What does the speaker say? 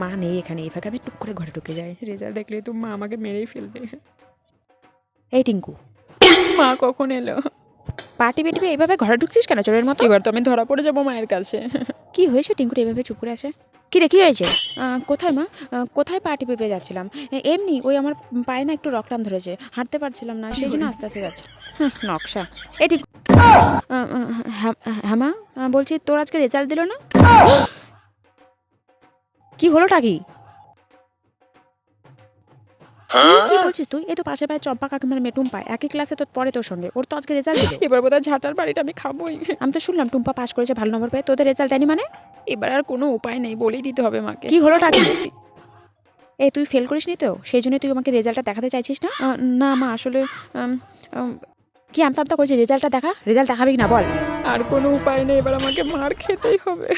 মা নেই এখানে, এই ফাঁকে আমি টুক করে ঘরে ঢুকে যাই। রেজাল্ট দেখলে তো মা আমাকে মেরেই ফেলবে। এই টিঙ্কু, মা কখন এলো? পা টিপে টিপে এইভাবে ঘরে ঢুকছিস কেন চোরের মতো? এবার তো আমি ধরা পড়ে যাবো মায়ের কাছে। কি হয়েছে টিঙ্কুর এইভাবে চুপ করে আছে? কি রে, কি হয়েছে? কোথায় মা? কোথায় পা টিপে পেয়ে যাচ্ছিলাম? এমনি ওই আমার পায়ে না একটু রক্লাম ধরেছে, হাঁটতে পারছিলাম না, সেই জন্য আস্তে আস্তে যাচ্ছে। নকশা। এই টিঙ্কু, হ্যাঁ মা, বলছি তোর আজকে রেজাল্ট দিল না? কি হলোটা কি? কি বলছিস তুই? এই তো পাশে পায়ে চম্পা কাকিমার মেয়ে টুম্পা, একই ক্লাসে তো পড়ে তোর সঙ্গে, ওর তো আজকে রেজাল্ট দিবে। এবার বোধহয় ঝাঁটার বাড়িটা আমি খাবোই। আমি তো শুনলাম টুম্পা পাশ করেছে ভালো নম্বর পেয়ে, তোদের রেজাল্ট দেয়নি মানে? এবার আর কোনো উপায় নেই, বলেই দিতে হবে মাকে। কি হলোটা কি? এই তুই ফেল করিসনি তো, সেই জন্য তুই আমাকে রেজাল্টটা দেখাতে চাইছিস না? না মা, আসলে কি আমতা আমতা করছিস? রেজাল্টটা দেখা, রেজাল্ট দেখাবি না বল? আর কোনো উপায় নেই, এবার আমাকে মার খেতেই হবে।